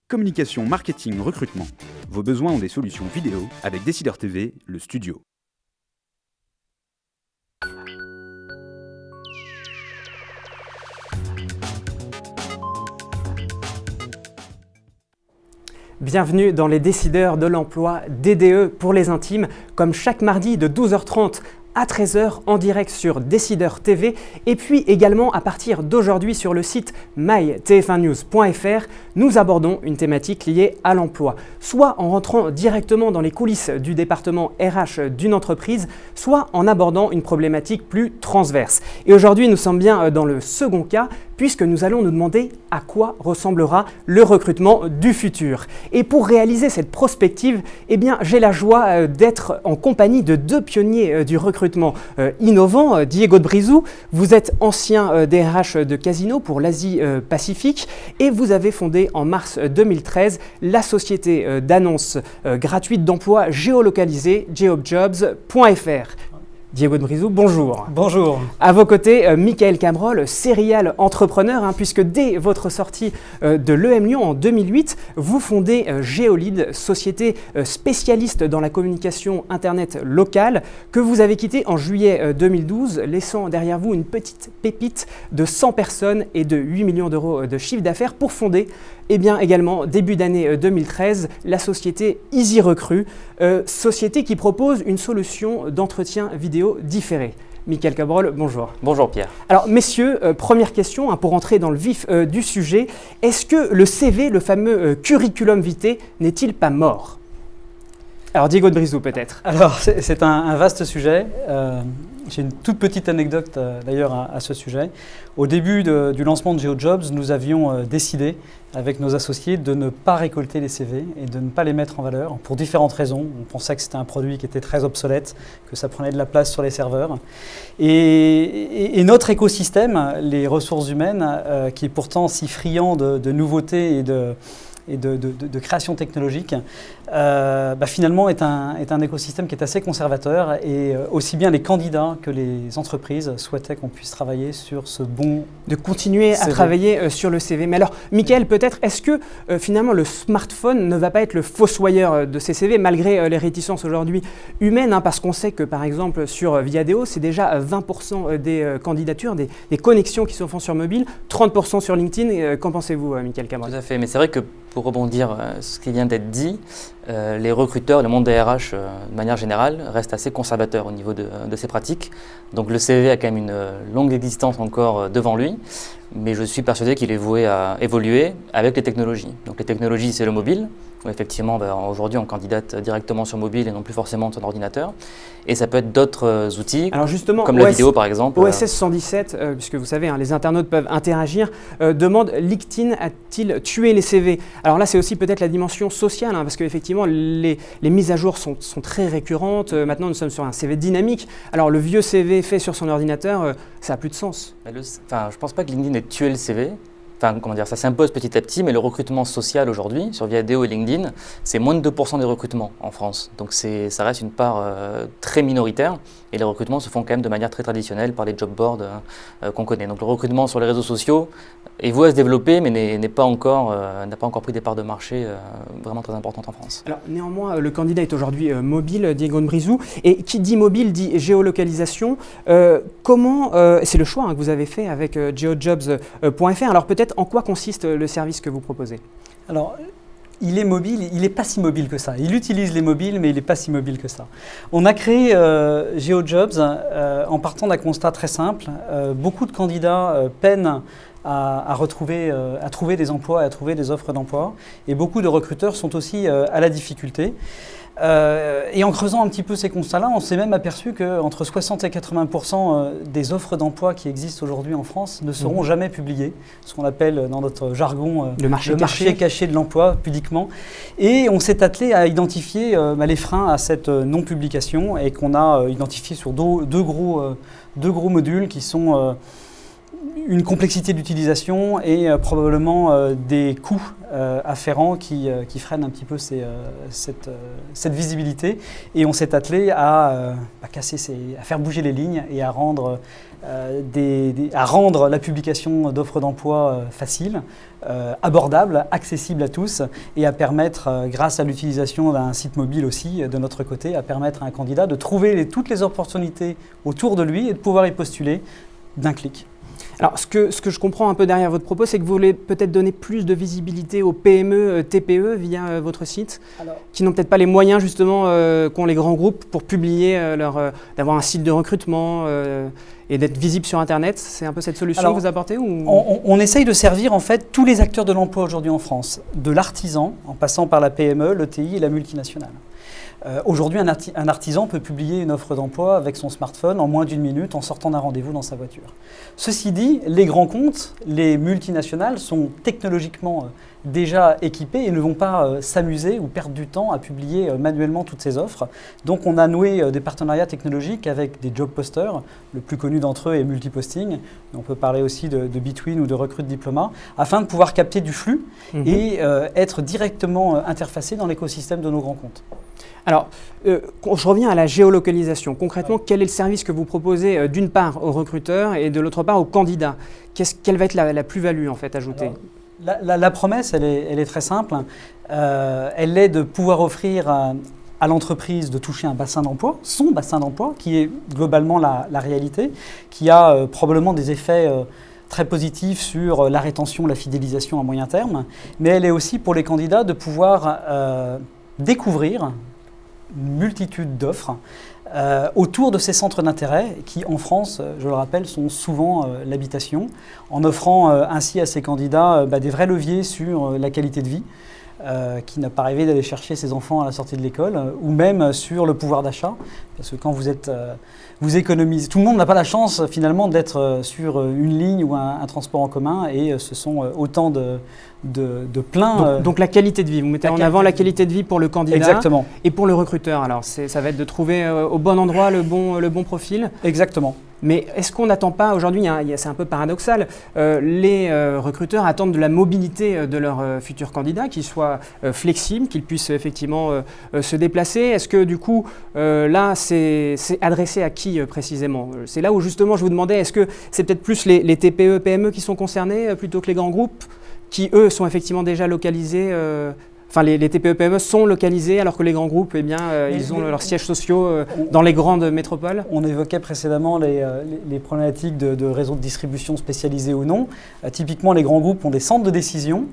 Communication, marketing, recrutement. Vos besoins ont des solutions vidéo avec Décideur TV, le studio. Bienvenue dans les décideurs de l'emploi DDE pour les intimes, comme chaque mardi de 12h30 à 13h en direct sur Décideur TV et puis également à partir d'aujourd'hui sur le site mytf1news.fr, nous abordons une thématique liée à l'emploi, soit en rentrant directement dans les coulisses du département RH d'une entreprise, soit en abordant une problématique plus transverse. Et aujourd'hui, nous sommes bien dans le second cas, puisque nous allons nous demander à quoi ressemblera le recrutement du futur. Et pour réaliser cette prospective, eh bien, j'ai la joie d'être en compagnie de deux pionniers du recrutement innovant. Diego de Brizou, vous êtes ancien DRH de Casino pour l'Asie-Pacifique et vous avez fondé en mars 2013 la société d'annonces gratuite d'emploi géolocalisée geojobs.fr. Diego de Brizou, bonjour. Bonjour. À vos côtés, Michael Cabrol, serial entrepreneur, puisque dès votre sortie de l'EM Lyon en 2008, vous fondez Géolid, société spécialiste dans la communication Internet locale, que vous avez quittée en juillet 2012, laissant derrière vous une petite pépite de 100 personnes et de 8 millions d'euros de chiffre d'affaires pour fonder également, début d'année 2013, la société Easy Recrue, société qui propose une solution d'entretien vidéo différé. Michael Cabrol, bonjour. Bonjour Pierre. Alors messieurs, première question pour entrer dans le vif du sujet. Est-ce que le CV, le fameux curriculum vitae, n'est-il pas mort? Alors Diego de Brizou peut-être. Alors c'est un vaste sujet. J'ai une toute petite anecdote d'ailleurs à ce sujet. Au début du lancement de GeoJobs, nous avions décidé avec nos associés de ne pas récolter les CV et de ne pas les mettre en valeur pour différentes raisons. On pensait que c'était un produit qui était très obsolète, que ça prenait de la place sur les serveurs. Et notre écosystème, les ressources humaines, qui est pourtant si friand de nouveautés et de création technologique, finalement est un écosystème qui est assez conservateur et aussi bien les candidats que les entreprises souhaitaient qu'on puisse travailler sur ce bon de continuer CV. À travailler sur le CV. Mais alors, Michael, peut-être, est-ce que finalement le smartphone ne va pas être le fossoyeur de ces CV malgré les réticences aujourd'hui humaines, parce qu'on sait que par exemple sur Viadeo, c'est déjà 20% des candidatures, des connexions qui se font sur mobile, 30% sur LinkedIn. Qu'en pensez-vous, Michael Cabrol? Tout à fait, mais c'est vrai que pour rebondir ce qui vient d'être dit, les recruteurs, le monde des RH de manière générale, restent assez conservateurs au niveau de ces pratiques. Donc le CV a quand même une longue existence encore devant lui, mais je suis persuadé qu'il est voué à évoluer avec les technologies. Donc les technologies, c'est le mobile, où effectivement aujourd'hui on candidate directement sur mobile et non plus forcément sur son ordinateur. Et ça peut être d'autres outils, alors justement, comme la vidéo par exemple. OSS 117, puisque vous savez, les internautes peuvent interagir, demande LinkedIn a-t-il tué les CV? Alors là, c'est aussi peut-être la dimension sociale, parce qu'effectivement, les mises à jour sont très récurrentes. Maintenant, nous sommes sur un CV dynamique. Alors le vieux CV fait sur son ordinateur, ça n'a plus de sens. Je ne pense pas que LinkedIn ait tué le CV. Ça s'impose petit à petit, mais le recrutement social aujourd'hui, sur Viadeo et LinkedIn, c'est moins de 2% des recrutements en France. Donc ça reste une part très minoritaire et les recrutements se font quand même de manière très traditionnelle par les job boards qu'on connaît. Donc le recrutement sur les réseaux sociaux est voué à se développer, mais n'a pas encore pris des parts de marché vraiment très importantes en France. Alors néanmoins, le candidat est aujourd'hui mobile, Diego de Brizou, et qui dit mobile dit géolocalisation. Comment, c'est le choix que vous avez fait avec geojobs.fr. Alors peut-être en quoi consiste le service que vous proposez? Alors, il est mobile, il n'est pas si mobile que ça. Il utilise les mobiles, mais il n'est pas si mobile que ça. On a créé GeoJobs en partant d'un constat très simple. Beaucoup de candidats peinent à trouver des emplois, à trouver des offres d'emploi. Et beaucoup de recruteurs sont aussi à la difficulté. Et en creusant un petit peu ces constats-là, on s'est même aperçu qu'entre 60 et 80% des offres d'emploi qui existent aujourd'hui en France ne seront jamais publiées, ce qu'on appelle dans notre jargon le marché caché de l'emploi publiquement. Et on s'est attelé à identifier les freins à cette non-publication et qu'on a identifié sur deux gros modules qui sont une complexité d'utilisation et probablement des coûts afférents qui freinent un petit peu cette visibilité. Et on s'est attelé à faire bouger les lignes et à rendre la publication d'offres d'emploi facile, abordable, accessible à tous et à permettre, grâce à l'utilisation d'un site mobile aussi de notre côté, à permettre à un candidat de trouver toutes les opportunités autour de lui et de pouvoir y postuler d'un clic. Alors, ce que je comprends un peu derrière votre propos, c'est que vous voulez peut-être donner plus de visibilité aux PME, TPE via votre site, qui n'ont peut-être pas les moyens justement qu'ont les grands groupes pour publier d'avoir un site de recrutement et d'être visible sur Internet. C'est un peu cette solution que vous apportez ou... on essaye de servir en fait tous les acteurs de l'emploi aujourd'hui en France, de l'artisan en passant par la PME, l'ETI et la multinationale. Aujourd'hui, un artisan peut publier une offre d'emploi avec son smartphone en moins d'1 minute en sortant d'un rendez-vous dans sa voiture. Ceci dit, les grands comptes, les multinationales sont technologiquement déjà équipés et ne vont pas s'amuser ou perdre du temps à publier manuellement toutes ces offres. Donc on a noué des partenariats technologiques avec des job posters. Le plus connu d'entre eux est Multiposting. On peut parler aussi de Between ou de Recrute Diploma, afin de pouvoir capter du flux et être directement interfacé dans l'écosystème de nos grands comptes. Alors, je reviens à la géolocalisation. Concrètement, quel est le service que vous proposez d'une part aux recruteurs et de l'autre part aux candidats? Quelle va être la plus-value en fait ajoutée? La promesse, elle est très simple. Elle est de pouvoir offrir à l'entreprise de toucher un bassin d'emploi, son bassin d'emploi, qui est globalement la réalité, qui a probablement des effets très positifs sur la rétention, la fidélisation à moyen terme, mais elle est aussi pour les candidats de pouvoir découvrir une multitude d'offres autour de ces centres d'intérêt qui, en France, je le rappelle, sont souvent l'habitation, en offrant ainsi à ces candidats des vrais leviers sur la qualité de vie, qui n'a pas rêvé d'aller chercher ses enfants à la sortie de l'école, ou même sur le pouvoir d'achat, parce que quand vous économisez, tout le monde n'a pas la chance finalement d'être sur une ligne ou un transport en commun, et ce sont autant de plein... Donc la qualité de vie, vous mettez en avant la qualité de vie pour le candidat. Exactement. Et pour le recruteur, alors ça va être de trouver au bon endroit le bon profil. Exactement. Mais est-ce qu'on n'attend pas, aujourd'hui, c'est un peu paradoxal, les recruteurs attendent de la mobilité de leurs futurs candidats, qu'ils soient flexibles, qu'ils puissent effectivement se déplacer. Est-ce que du coup, là, c'est adressé à qui précisément? C'est là où justement je vous demandais, est-ce que c'est peut-être plus les TPE, PME qui sont concernés plutôt que les grands groupes qui, eux, sont effectivement déjà localisés Enfin, les TPE-PME sont localisés alors que les grands groupes, ils ont leurs sièges sociaux dans les grandes métropoles. On évoquait précédemment les problématiques de réseaux de distribution spécialisés ou non. Typiquement, les grands groupes ont des centres de décision.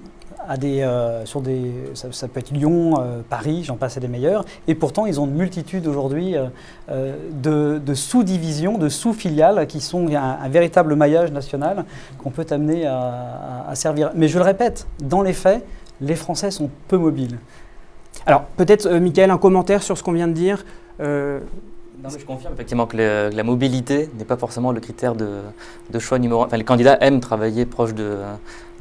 Ça peut être Lyon, Paris, j'en passe à des meilleurs. Et pourtant, ils ont une multitude aujourd'hui de sous-divisions, de sous-filiales qui sont un véritable maillage national qu'on peut amener à servir. Mais je le répète, dans les faits, les Français sont peu mobiles. Alors, peut-être, Mickaël, un commentaire sur ce qu'on vient de dire. Non, je confirme effectivement que la mobilité n'est pas forcément le critère de choix numéro 1. Enfin, les candidats aiment travailler proche de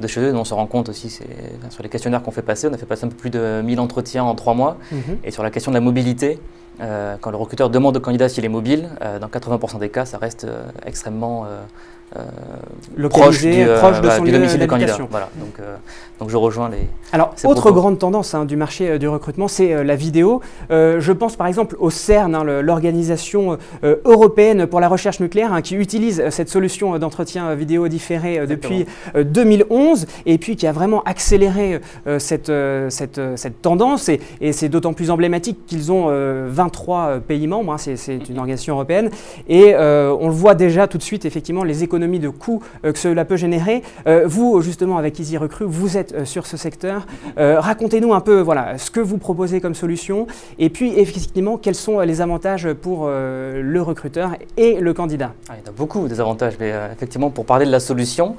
chez eux. On se rend compte aussi, sur les questionnaires qu'on fait passer, on a fait passer un peu plus de 1000 entretiens en 3 mois. Et sur la question de la mobilité, quand le recruteur demande au candidat s'il est mobile, dans 80% des cas, ça reste extrêmement proche de son domicile du candidat. Voilà, donc je rejoins les... Alors, autre grande tendance du marché du recrutement, c'est la vidéo. Je pense par exemple au CERN, l'organisation européenne pour la recherche nucléaire, qui utilise cette solution d'entretien vidéo différé depuis 2011 et puis qui a vraiment accéléré cette tendance et c'est d'autant plus emblématique qu'ils ont 23 pays membres, c'est une organisation européenne et on le voit déjà tout de suite effectivement les économies de coûts que cela peut générer. Vous justement avec EasyRecruit, vous êtes sur ce secteur. Racontez-nous un peu ce que vous proposez comme solution et puis effectivement quels sont les avantages pour le recruteur et le candidat. Il y en a beaucoup des avantages, mais effectivement pour parler de la solution,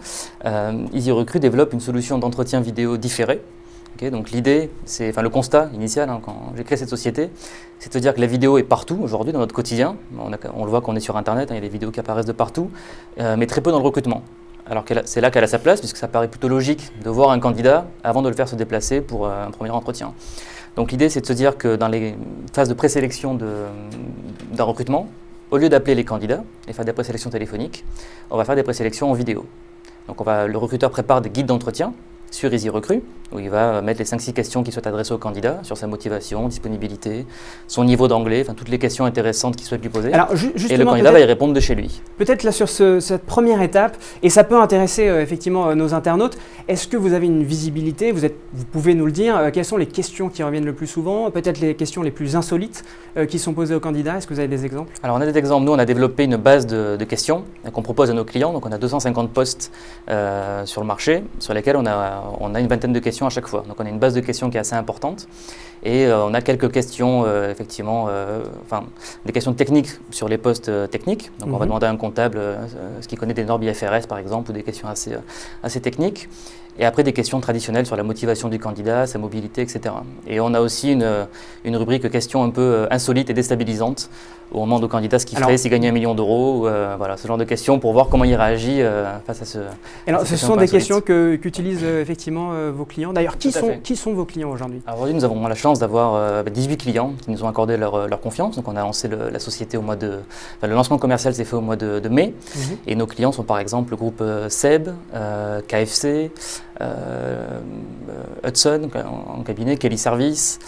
EasyRecruit développe une solution d'entretien vidéo différé. Donc l'idée, le constat initial quand j'ai créé cette société, c'est de se dire que la vidéo est partout aujourd'hui dans notre quotidien. On le voit quand on est sur Internet, il y a des vidéos qui apparaissent de partout, mais très peu dans le recrutement. Alors c'est là qu'elle a sa place, puisque ça paraît plutôt logique de voir un candidat avant de le faire se déplacer pour un premier entretien. Donc l'idée, c'est de se dire que dans les phases de présélection d'un recrutement, au lieu d'appeler les candidats et faire des présélections téléphoniques, on va faire des présélections en vidéo. Donc le recruteur prépare des guides d'entretien sur EasyRecruit, où il va mettre les 5-6 questions qui souhaitent adresser au candidat sur sa motivation, disponibilité, son niveau d'anglais, enfin toutes les questions intéressantes qu'il souhaite lui poser. Alors, et le candidat va y répondre de chez lui. Peut-être là sur cette première étape, et ça peut intéresser effectivement nos internautes, est-ce que vous avez une visibilité, vous pouvez nous le dire, quelles sont les questions qui reviennent le plus souvent, peut-être les questions les plus insolites qui sont posées aux candidats, est-ce que vous avez des exemples? Alors on a des exemples, nous on a développé une base de questions qu'on propose à nos clients, donc on a 250 postes sur le marché, sur lesquels on a une vingtaine de questions à chaque fois. Donc on a une base de questions qui est assez importante et on a quelques questions effectivement, des questions techniques sur les postes techniques. Donc on va demander à un comptable ce qu'il connaît des normes IFRS par exemple, ou des questions assez techniques. Et après des questions traditionnelles sur la motivation du candidat, sa mobilité, etc. Et on a aussi une rubrique questions un peu insolites et déstabilisantes où on demande au candidat ce qu'il ferait s'il gagnait 1 million d'euros, voilà, ce genre de questions pour voir comment il réagit face à ce. Alors ce sont des questions qu'utilisent effectivement vos clients. D'ailleurs, qui sont vos clients aujourd'hui? Aujourd'hui, nous avons la chance d'avoir 18 clients qui nous ont accordé leur confiance. Donc on a lancé la société le lancement commercial s'est fait au mois de mai. Et nos clients sont par exemple le groupe SEB, KFC, Hudson en cabinet, Kelly Service,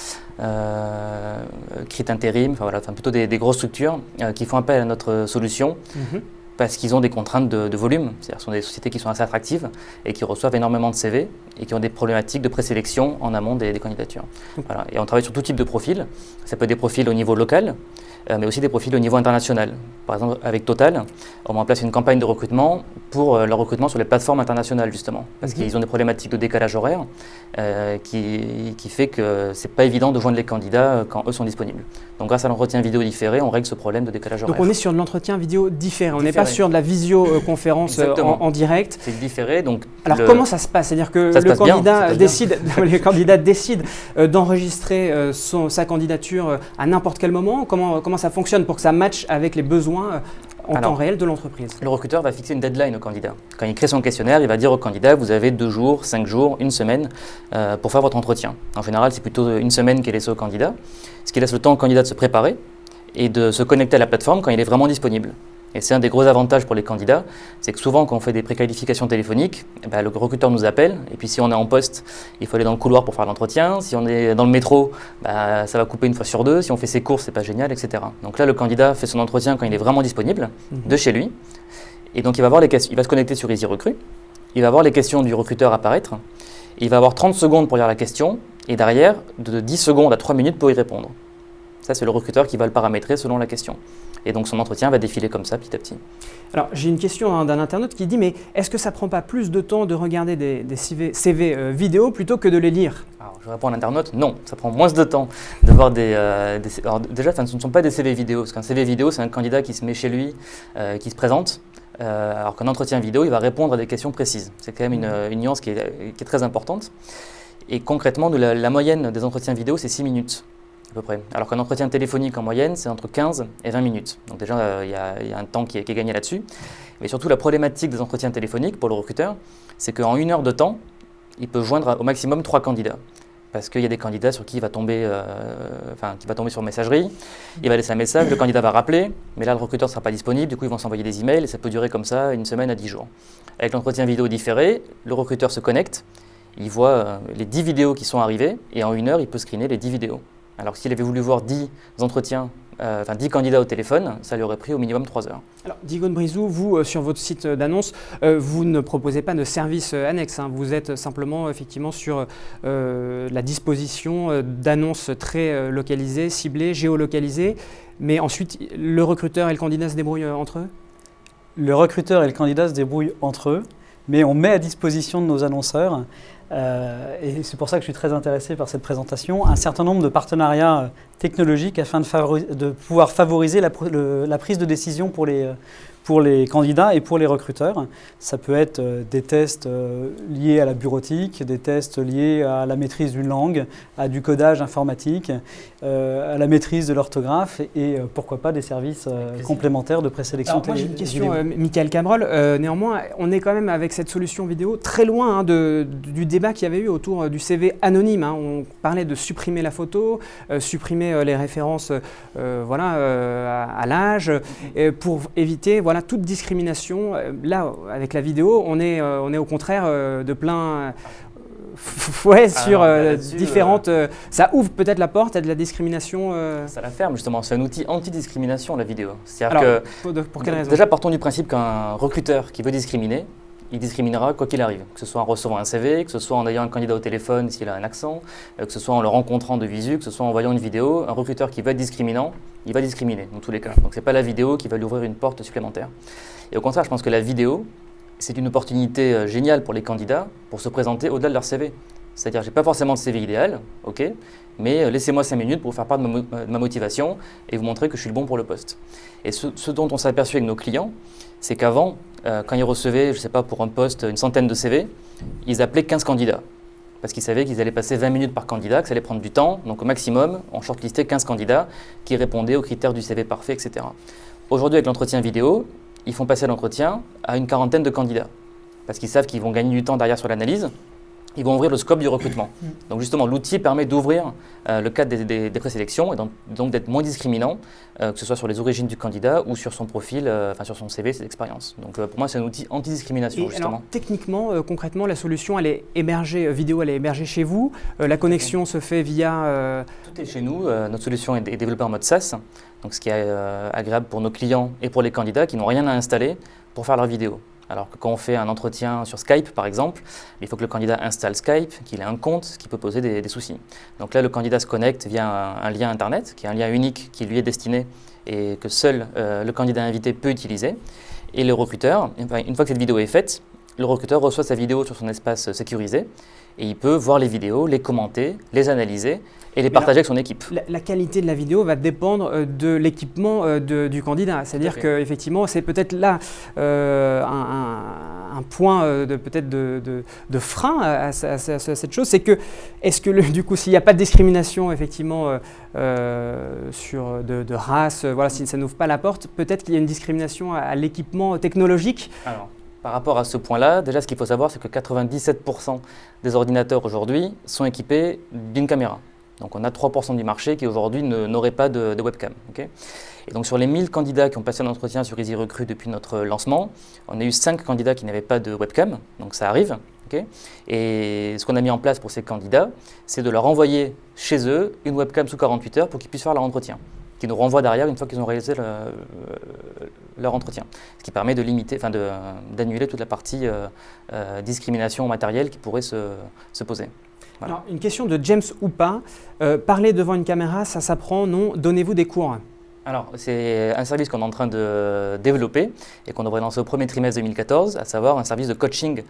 Crit Intérim, plutôt des grosses structures qui font appel à notre solution parce qu'ils ont des contraintes de volume. C'est-à-dire ce sont des sociétés qui sont assez attractives et qui reçoivent énormément de CV et qui ont des problématiques de présélection en amont des candidatures. Voilà. Et on travaille sur tout type de profils. Ça peut être des profils au niveau local, mais aussi des profils au niveau international. Par exemple, avec Total, on met en place une campagne de recrutement pour leur recrutement sur les plateformes internationales, justement, parce qu'ils ont des problématiques de décalage horaire qui fait que ce n'est pas évident de joindre les candidats quand eux sont disponibles. Donc grâce à l'entretien vidéo différé, on règle ce problème de décalage horaire. Donc on est sur de l'entretien vidéo différé, on n'est pas sur de la visioconférence en direct. C'est différé. Donc alors comment ça se passe? C'est-à-dire que le candidat décide d'enregistrer sa candidature à n'importe quel moment? Comment ça fonctionne pour que ça matche avec les besoins en temps réel de l'entreprise? Le recruteur va fixer une deadline au candidat. Quand il crée son questionnaire, il va dire au candidat, vous avez 2 jours, 5 jours, 1 semaine pour faire votre entretien. En général, c'est plutôt 1 semaine qui est laissée au candidat, ce qui laisse le temps au candidat de se préparer et de se connecter à la plateforme quand il est vraiment disponible. Et c'est un des gros avantages pour les candidats, c'est que souvent quand on fait des préqualifications téléphoniques, le recruteur nous appelle, et puis si on est en poste, il faut aller dans le couloir pour faire l'entretien, si on est dans le métro, ça va couper 1 fois sur 2, si on fait ses courses, c'est pas génial, etc. Donc là, le candidat fait son entretien quand il est vraiment disponible, de chez lui, et donc il va se connecter sur EasyRecruit, il va voir les questions du recruteur apparaître, il va avoir 30 secondes pour lire la question, et derrière, de 10 secondes à 3 minutes pour y répondre. Ça, c'est le recruteur qui va le paramétrer selon la question. Et donc son entretien va défiler comme ça, petit à petit. Alors j'ai une question d'un internaute qui dit, mais est-ce que ça ne prend pas plus de temps de regarder des CV vidéo plutôt que de les lire? Alors, je réponds à l'internaute, non, ça prend moins de temps de voir alors déjà, ce ne sont pas des CV vidéo, parce qu'un CV vidéo, c'est un candidat qui se met chez lui, qui se présente, alors qu'un entretien vidéo, il va répondre à des questions précises. C'est quand même une nuance qui est très importante. Et concrètement, la moyenne des entretiens vidéo, c'est 6 minutes. À peu près. Alors qu'un entretien téléphonique en moyenne, c'est entre 15 et 20 minutes. Donc déjà, il y a un temps qui est gagné là-dessus. Mais surtout, la problématique des entretiens téléphoniques pour le recruteur, c'est qu'en 1 heure de temps, il peut joindre au maximum 3 candidats. Parce qu'il y a des candidats sur qui il va tomber, sur messagerie, il va laisser un message, le candidat va rappeler, mais là, le recruteur ne sera pas disponible, du coup, ils vont s'envoyer des emails et ça peut durer comme ça 1 semaine à 10 jours. Avec l'entretien vidéo différé, le recruteur se connecte, il voit les 10 vidéos qui sont arrivées et en 1 heure, il peut screener les 10 vidéos. Alors s'il avait voulu voir 10 entretiens, 10 candidats au téléphone, ça lui aurait pris au minimum 3 heures. Alors Digone Brizou, vous, sur votre site d'annonce, vous ne proposez pas de service annexe, hein. Vous êtes simplement effectivement sur la disposition d'annonces très localisées, ciblées, géolocalisées, mais ensuite le recruteur et le candidat se débrouillent entre eux? Le recruteur et le candidat se débrouillent entre eux, mais on met à disposition de nos annonceurs, et c'est pour ça que je suis très intéressé par cette présentation, un certain nombre de partenariats technologiques afin de pouvoir favoriser la prise de décision pour pour les candidats et pour les recruteurs. Ça peut être des tests liés à la bureautique, des tests liés à la maîtrise d'une langue, à du codage informatique, à la maîtrise de l'orthographe et pourquoi pas des services complémentaires de présélection. Alors moi j'ai une question, Michael Cabrol. Néanmoins, on est quand même avec cette solution vidéo très loin du débat qu'il y avait eu autour du CV anonyme. On parlait de supprimer la photo, supprimer les références à l'âge, pour éviter toute discrimination. Là, avec la vidéo, on est au contraire de plein... sur différentes... ça ouvre peut-être la porte à de la discrimination. Ça la ferme justement, c'est un outil anti-discrimination la vidéo. C'est-à-dire pour quelle raison? Déjà partons du principe qu'un recruteur qui veut discriminer, il discriminera quoi qu'il arrive, que ce soit en recevant un CV, que ce soit en ayant un candidat au téléphone s'il a un accent, que ce soit en le rencontrant de visu, que ce soit en voyant une vidéo. Un recruteur qui va être discriminant, il va discriminer dans tous les cas. Donc ce n'est pas la vidéo qui va lui ouvrir une porte supplémentaire. Et au contraire, je pense que la vidéo, c'est une opportunité géniale pour les candidats pour se présenter au-delà de leur CV. C'est-à-dire, je n'ai pas forcément le CV idéal, ok, mais laissez-moi 5 minutes pour vous faire part de ma motivation et vous montrer que je suis le bon pour le poste. Et ce dont on s'est aperçu avec nos clients, c'est qu'avant, quand ils recevaient, je ne sais pas, pour un poste, une centaine de CV, ils appelaient 15 candidats. Parce qu'ils savaient qu'ils allaient passer 20 minutes par candidat, que ça allait prendre du temps. Donc au maximum, on shortlistait 15 candidats qui répondaient aux critères du CV parfait, etc. Aujourd'hui, avec l'entretien vidéo, ils font passer l'entretien à une quarantaine de candidats. Parce qu'ils savent qu'ils vont gagner du temps derrière sur l'analyse. Ils vont ouvrir le scope du recrutement. Donc justement, l'outil permet d'ouvrir le cadre des présélections et donc d'être moins discriminant, que ce soit sur les origines du candidat ou sur son profil, sur son CV, ses expériences. Donc pour moi, c'est un outil anti-discrimination justement. Alors, techniquement, concrètement, la solution, elle est hébergée, vidéo, elle est hébergée chez vous. La connexion se fait via... Tout est chez nous. Notre solution est développée en mode SaaS, donc ce qui est agréable pour nos clients et pour les candidats qui n'ont rien à installer pour faire leur vidéo. Alors que quand on fait un entretien sur Skype, par exemple, il faut que le candidat installe Skype, qu'il ait un compte, ce qui peut poser des soucis. Donc là, le candidat se connecte via un lien Internet, qui est un lien unique qui lui est destiné et que seul le candidat invité peut utiliser. Et le recruteur, une fois que cette vidéo est faite, le recruteur reçoit sa vidéo sur son espace sécurisé et il peut voir les vidéos, les commenter, les analyser et les partager avec son équipe. La qualité de la vidéo va dépendre de l'équipement du candidat. C'est-à-dire qu'effectivement, c'est peut-être là un point de frein à cette chose. C'est que, du coup, s'il n'y a pas de discrimination effectivement de race, si ça n'ouvre pas la porte, peut-être qu'il y a une discrimination à l'équipement technologique. Alors, par rapport à ce point-là, déjà ce qu'il faut savoir, c'est que 97% des ordinateurs aujourd'hui sont équipés d'une caméra. Donc on a 3% du marché qui aujourd'hui n'aurait pas de webcam. Okay, et donc sur les 1000 candidats qui ont passé un entretien sur EasyRecruit depuis notre lancement, on a eu 5 candidats qui n'avaient pas de webcam, donc ça arrive. Okay, et ce qu'on a mis en place pour ces candidats, c'est de leur envoyer chez eux une webcam sous 48 heures pour qu'ils puissent faire leur entretien, qui nous renvoie derrière une fois qu'ils ont réalisé leur entretien. Ce qui permet de limiter, d'annuler toute la partie discrimination matérielle qui pourrait se poser. Voilà. Alors, une question de James Oupa. Parler devant une caméra, ça s'apprend, non? Donnez-vous des cours? Alors, c'est un service qu'on est en train de développer et qu'on devrait lancer au premier trimestre 2014, à savoir un service de coaching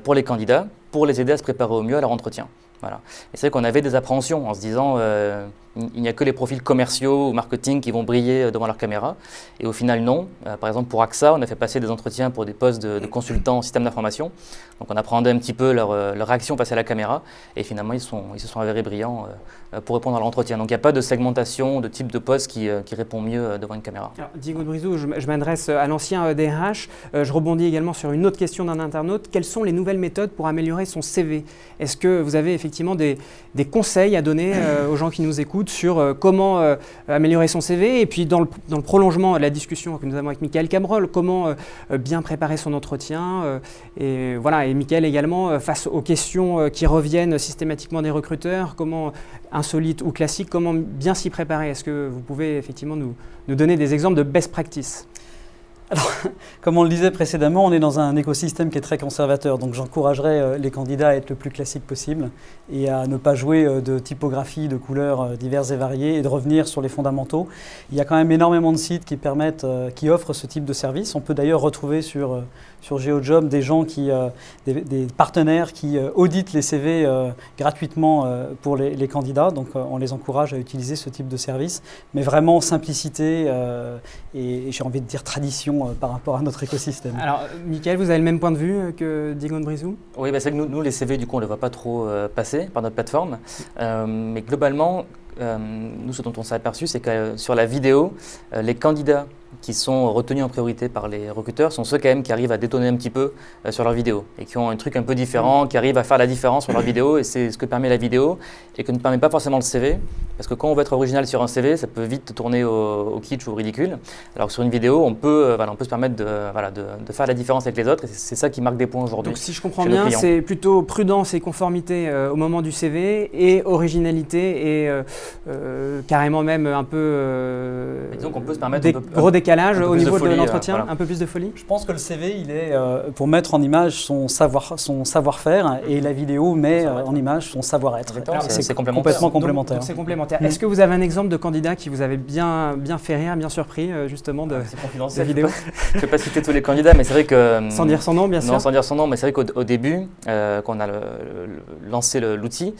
pour les candidats, pour les aider à se préparer au mieux à leur entretien. Voilà. Et c'est vrai qu'on avait des appréhensions en se disant il n'y a que les profils commerciaux ou marketing qui vont briller devant leur caméra. Et au final, non. Par exemple, pour AXA, on a fait passer des entretiens pour des postes de consultants en système d'information. Donc on appréhendait un petit peu leur réaction face à la caméra. Et finalement, ils se sont avérés brillants pour répondre à l'entretien. Donc il n'y a pas de segmentation de type de poste qui répond mieux devant une caméra. Alors, Diego Brizou, je m'adresse à l'ancien DRH. Je rebondis également sur une autre question d'un internaute. Quelles sont les nouvelles méthodes pour améliorer son CV? Est-ce que vous avez effectivement des conseils à donner aux gens qui nous écoutent sur comment améliorer son CV? Et puis dans le prolongement de la discussion que nous avons avec Michael Cabrol, comment bien préparer son entretien? Et voilà, et Michael également, face aux questions qui reviennent systématiquement des recruteurs, comment, insolites ou classiques, comment bien s'y préparer? Est-ce que vous pouvez effectivement nous donner des exemples de best practice? Alors, comme on le disait précédemment, on est dans un écosystème qui est très conservateur, donc j'encouragerais les candidats à être le plus classique possible et à ne pas jouer de typographie, de couleurs diverses et variées et de revenir sur les fondamentaux. Il y a quand même énormément de sites qui offrent ce type de service. On peut d'ailleurs retrouver sur GeoJob des gens des partenaires qui auditent les CV gratuitement pour les candidats, donc on les encourage à utiliser ce type de service, mais vraiment simplicité et j'ai envie de dire tradition innovant par rapport à notre écosystème. Alors, Mickaël, vous avez le même point de vue que Diego Brizou? Oui, bah, c'est que nous, les CV, du coup, on ne les voit pas trop passer par notre plateforme. Mais globalement, nous, ce dont on s'est aperçu, c'est que sur la vidéo, les candidats qui sont retenus en priorité par les recruteurs sont ceux quand même qui arrivent à détonner un petit peu sur leur vidéo et qui ont un truc un peu différent, qui arrivent à faire la différence sur leur vidéo, et c'est ce que permet la vidéo et que ne permet pas forcément le CV, parce que quand on veut être original sur un CV, ça peut vite tourner au kitsch ou au ridicule, alors que sur une vidéo, on peut se permettre de faire la différence avec les autres, et c'est ça qui marque des points aujourd'hui. Donc si je comprends bien, c'est plutôt prudence et conformité au moment du CV, et originalité et carrément même un peu disons qu'on peut se permettre gros décalage au niveau de l'entretien, voilà. Un peu plus de folie. Je pense que le CV, il est pour mettre en image son savoir-faire, et la vidéo met en image son savoir-être. C'est complètement complémentaire. Donc c'est complémentaire. Est-ce que vous avez un exemple de candidat qui vous avait bien fait rire, bien surpris justement de la vidéo? Je ne vais pas citer tous les candidats, mais c'est vrai que… Sans dire son nom, bien sûr. Non, sans dire son nom, mais c'est vrai qu'au début, quand on a lancé l'outil,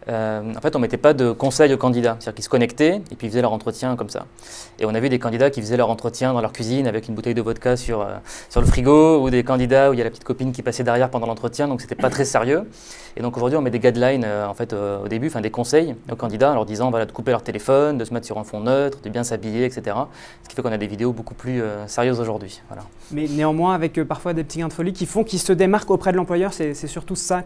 en fait, on ne mettait pas de conseils aux candidats. C'est-à-dire qu'ils se connectaient et puis ils faisaient leur entretien comme ça. Et on a vu des candidats qui faisaient leur entretien dans leur cuisine avec une bouteille de vodka sur le frigo, ou des candidats où il y a la petite copine qui passait derrière pendant l'entretien, donc c'était pas très sérieux. Et donc aujourd'hui, on met des guidelines au début, des conseils aux candidats en leur disant de couper leur téléphone, de se mettre sur un fond neutre, de bien s'habiller, etc. Ce qui fait qu'on a des vidéos beaucoup plus sérieuses aujourd'hui. Voilà. Mais néanmoins, avec parfois des petits grains de folie qui font qu'ils se démarquent auprès de l'employeur, c'est surtout ça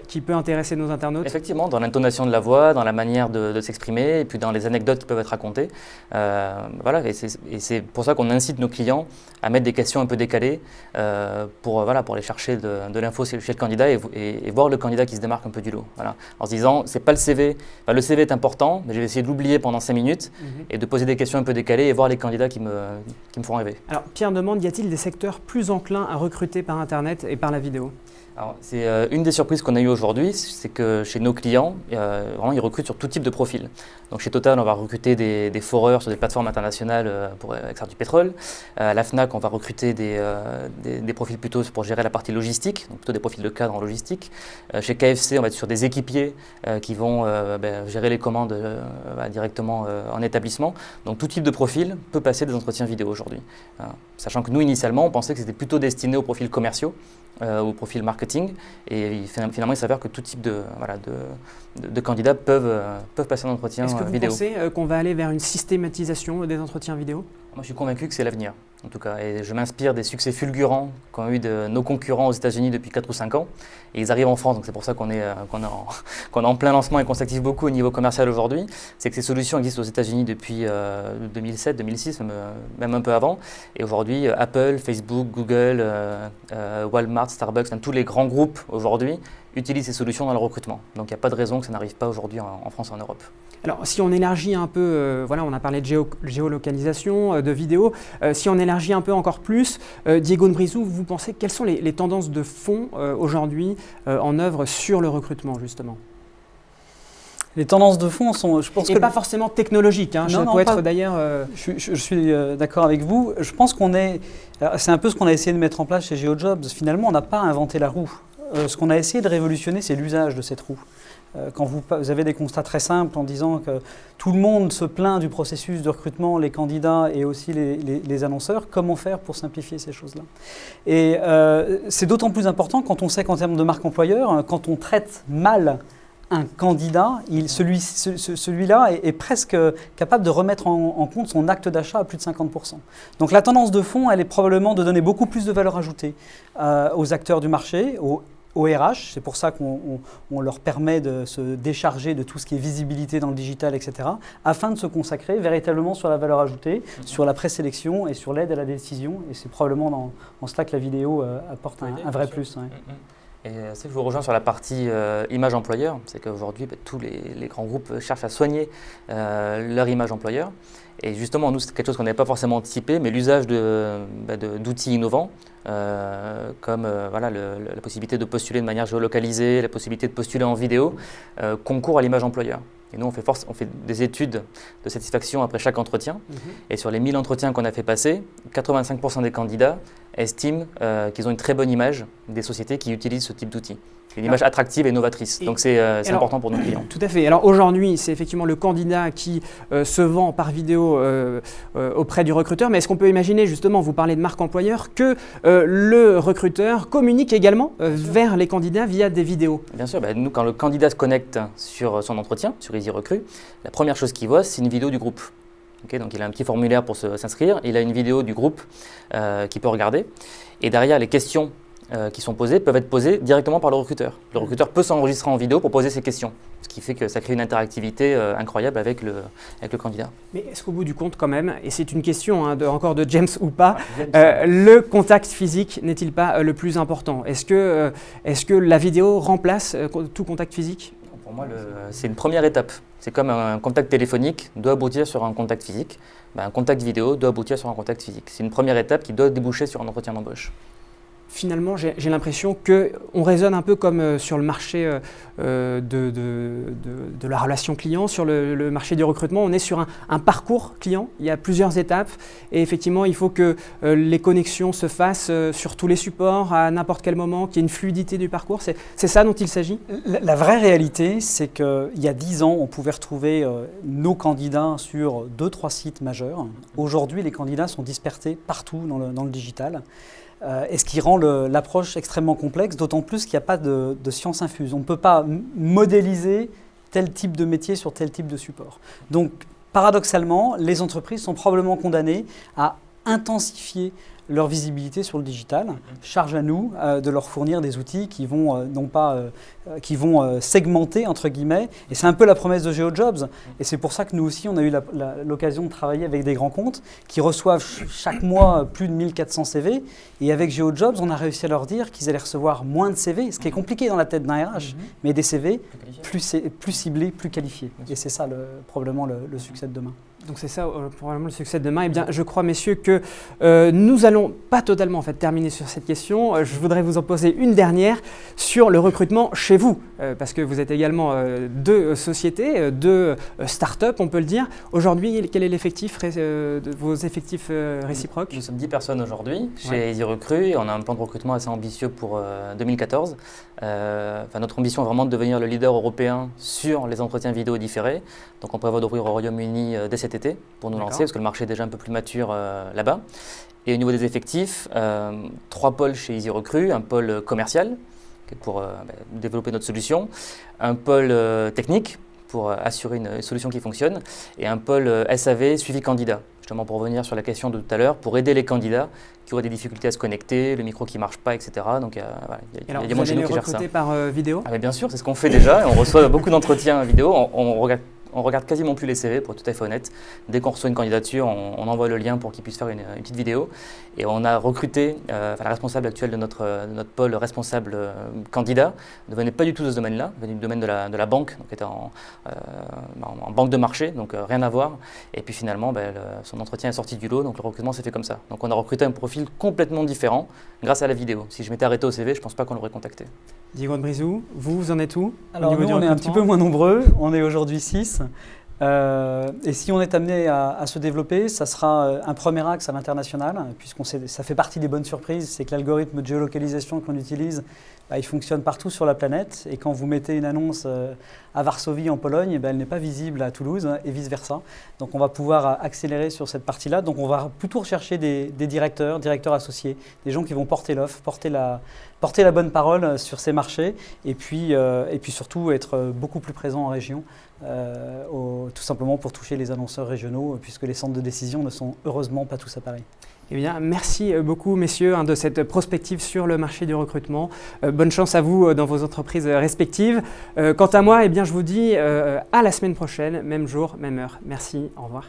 qui peut intéresser nos internautes. Effectivement, dans l'intonation de la voix, dans la manière de s'exprimer, et puis dans les anecdotes qui peuvent être racontées. Et c'est pour ça qu'on incite nos clients à mettre des questions un peu décalées pour aller chercher de l'info chez le candidat et voir le candidat qui se démarque un peu du lot. Voilà. En se disant, c'est pas le CV. Enfin, le CV est important, mais je vais essayer de l'oublier pendant 5 minutes et de poser des questions un peu décalées et voir les candidats qui me font rêver. Alors, Pierre demande, y a-t-il des secteurs plus enclins à recruter par Internet et par la vidéo? Alors, c'est une des surprises qu'on a eues aujourd'hui, c'est que chez nos clients, vraiment, ils recrutent sur tout type de profil. Donc chez Total, on va recruter des foreurs sur des plateformes internationales pour extraire du pétrole. À la FNAC, on va recruter des profils plutôt pour gérer la partie logistique, donc plutôt des profils de cadre en logistique. Chez KFC, on va être sur des équipiers qui vont gérer les commandes directement en établissement. Donc tout type de profil peut passer des entretiens vidéo aujourd'hui. Sachant que nous, initialement, on pensait que c'était plutôt destiné aux profils commerciaux, au profil marketing, et finalement il s'avère que tout type de candidats peuvent passer un entretien vidéo. Est-ce que vous pensez qu'on va aller vers une systématisation des entretiens vidéo? Moi je suis convaincu que c'est l'avenir, en tout cas, et je m'inspire des succès fulgurants qu'ont eu nos concurrents aux États-Unis depuis 4 ou 5 ans, et ils arrivent en France, donc c'est pour ça qu'on est en plein lancement et qu'on s'active beaucoup au niveau commercial aujourd'hui. C'est que ces solutions existent aux États-Unis depuis 2007, 2006, même un peu avant, et aujourd'hui Apple, Facebook, Google, Walmart, Starbucks, tous les grands groupes aujourd'hui utilisent ces solutions dans le recrutement. Donc il n'y a pas de raison que ça n'arrive pas aujourd'hui en France et en Europe. Alors si on élargit un peu, on a parlé de géolocalisation, de vidéo, si on élargit un peu encore plus, Diego Brizou, vous pensez quelles sont les tendances de fond aujourd'hui en œuvre sur le recrutement justement? Les tendances de fond sont, je pense et pas forcément technologiques, hein, ça peut être d'ailleurs… Je suis d'accord avec vous. Je pense c'est un peu ce qu'on a essayé de mettre en place chez GeoJobs. Finalement, on n'a pas inventé la roue. Ce qu'on a essayé de révolutionner, c'est l'usage de cette roue. Quand vous avez des constats très simples en disant que tout le monde se plaint du processus de recrutement, les candidats et aussi les annonceurs, comment faire pour simplifier ces choses-là? Et c'est d'autant plus important quand on sait qu'en termes de marque employeur, quand on traite mal un candidat, celui-là est presque capable de remettre en compte son acte d'achat à plus de 50%. Donc la tendance de fond, elle est probablement de donner beaucoup plus de valeur ajoutée aux acteurs du marché, au RH, c'est pour ça qu'on leur permet de se décharger de tout ce qui est visibilité dans le digital, etc., afin de se consacrer véritablement sur la valeur ajoutée, sur la présélection et sur l'aide à la décision. Et c'est probablement en cela que la vidéo apporte un vrai plus. Ouais. Et c'est que je vous rejoins sur la partie image employeur, c'est qu'aujourd'hui, tous les grands groupes cherchent à soigner leur image employeur. Et justement, nous, c'est quelque chose qu'on n'avait pas forcément anticipé, mais l'usage d'outils innovants, comme la possibilité de postuler de manière géolocalisée, la possibilité de postuler en vidéo, concourt à l'image employeur. Et nous, on fait des études de satisfaction après chaque entretien. Et sur les 1000 entretiens qu'on a fait passer, 85% des candidats estiment qu'ils ont une très bonne image des sociétés qui utilisent ce type d'outils. une image attractive et novatrice. Donc c'est important pour nos clients. Tout à fait. Alors aujourd'hui, c'est effectivement le candidat qui se vend par vidéo auprès du recruteur, mais est-ce qu'on peut imaginer justement, vous parlez de marque employeur, que le recruteur communique également vers les candidats via des vidéos? Bien sûr, nous quand le candidat se connecte sur son entretien, sur EasyRecruit, la première chose qu'il voit, c'est une vidéo du groupe. Okay, donc il a un petit formulaire pour s'inscrire, il a une vidéo du groupe qu'il peut regarder, et derrière les questions qui sont posées peuvent être posées directement par le recruteur. Le recruteur peut s'enregistrer en vidéo pour poser ses questions, ce qui fait que ça crée une interactivité incroyable avec le candidat. Mais est-ce qu'au bout du compte quand même, et c'est une question encore de James ou pas, le contact physique n'est-il pas le plus important? Est-ce que la vidéo remplace tout contact physique? Pour moi, c'est une première étape. C'est comme un contact téléphonique doit aboutir sur un contact physique. Un contact vidéo doit aboutir sur un contact physique. C'est une première étape qui doit déboucher sur un entretien d'embauche. Finalement, j'ai l'impression qu'on raisonne un peu comme sur le marché de la relation client, sur le marché du recrutement. On est sur un parcours client, il y a plusieurs étapes et effectivement, il faut que les connexions se fassent sur tous les supports à n'importe quel moment, qu'il y ait une fluidité du parcours. C'est ça dont il s'agit? La vraie réalité, c'est qu'il y a 10 ans, on pouvait retrouver nos candidats sur 2-3 sites majeurs. Aujourd'hui, les candidats sont dispersés partout dans le digital. Et ce qui rend l'approche extrêmement complexe, d'autant plus qu'il n'y a pas de science infuse. On ne peut pas modéliser tel type de métier sur tel type de support. Donc, paradoxalement, les entreprises sont probablement condamnées à intensifier leur visibilité sur le digital. Charge à nous de leur fournir des outils qui vont, qui vont segmenter, entre guillemets. Et c'est un peu la promesse de GeoJobs. Et c'est pour ça que nous aussi, on a eu l'occasion de travailler avec des grands comptes qui reçoivent chaque mois plus de 1400 CV. Et avec GeoJobs, on a réussi à leur dire qu'ils allaient recevoir moins de CV, ce qui est compliqué dans la tête d'un RH, mais des CV plus ciblés, plus qualifiés. Et c'est ça probablement le succès de demain. Donc c'est ça probablement le succès de demain. Eh bien, je crois, messieurs, que nous allons pas totalement en fait terminer sur cette question. Je voudrais vous en poser une dernière sur le recrutement chez vous, parce que vous êtes également deux sociétés, deux start-up, on peut le dire. Aujourd'hui, quel est l'effectif, vos effectifs réciproques? Nous sommes 10 personnes aujourd'hui chez EasyRecruit. On a un plan de recrutement assez ambitieux pour 2014. Notre ambition est vraiment de devenir le leader européen sur les entretiens vidéo différés. Donc on prévoit d'ouvrir au Royaume-Uni dès cet été pour nous lancer, parce que le marché est déjà un peu plus mature là-bas. Et au niveau des effectifs, 3 pôles chez EasyRecruit, un pôle commercial pour développer notre solution, un pôle technique pour assurer une solution qui fonctionne, et un pôle SAV suivi candidat, justement pour revenir sur la question de tout à l'heure, pour aider les candidats qui auraient des difficultés à se connecter, le micro qui ne marche pas, etc. Donc il y a des gens chez nous qui gèrent ça. Vous allez par vidéo? Mais bien sûr, c'est ce qu'on fait déjà, et on reçoit beaucoup d'entretiens vidéo. On regarde quasiment plus les CV, pour être tout à fait honnête. Dès qu'on reçoit une candidature, on envoie le lien pour qu'ils puissent faire une petite vidéo. Et on a recruté, la responsable actuelle de notre pôle responsable candidat, ne venait pas du tout de ce domaine-là, venait du domaine de la banque, donc était en banque de marché, donc rien à voir. Et puis finalement, son entretien est sorti du lot, donc le recrutement s'est fait comme ça. Donc on a recruté un profil complètement différent grâce à la vidéo. Si je m'étais arrêté au CV, je ne pense pas qu'on l'aurait contacté. Diego de Brizou, vous en êtes où? Alors nous, on est un petit peu moins nombreux, on est aujourd'hui 6. Et si on est amené à se développer, ça sera un premier axe à l'international, puisqu'on sait, ça fait partie des bonnes surprises, c'est que l'algorithme de géolocalisation qu'on utilise, il fonctionne partout sur la planète. Et quand vous mettez une annonce à Varsovie en Pologne, elle n'est pas visible à Toulouse et vice-versa. Donc on va pouvoir accélérer sur cette partie-là. Donc on va plutôt rechercher des directeurs associés, des gens qui vont porter l'offre, porter la bonne parole sur ces marchés, et puis surtout être beaucoup plus présent en région, tout simplement pour toucher les annonceurs régionaux, puisque les centres de décision ne sont heureusement pas tous à Paris. Eh bien, merci beaucoup, messieurs, de cette prospective sur le marché du recrutement. Bonne chance à vous dans vos entreprises respectives. Quant à moi, je vous dis à la semaine prochaine, même jour, même heure. Merci, au revoir.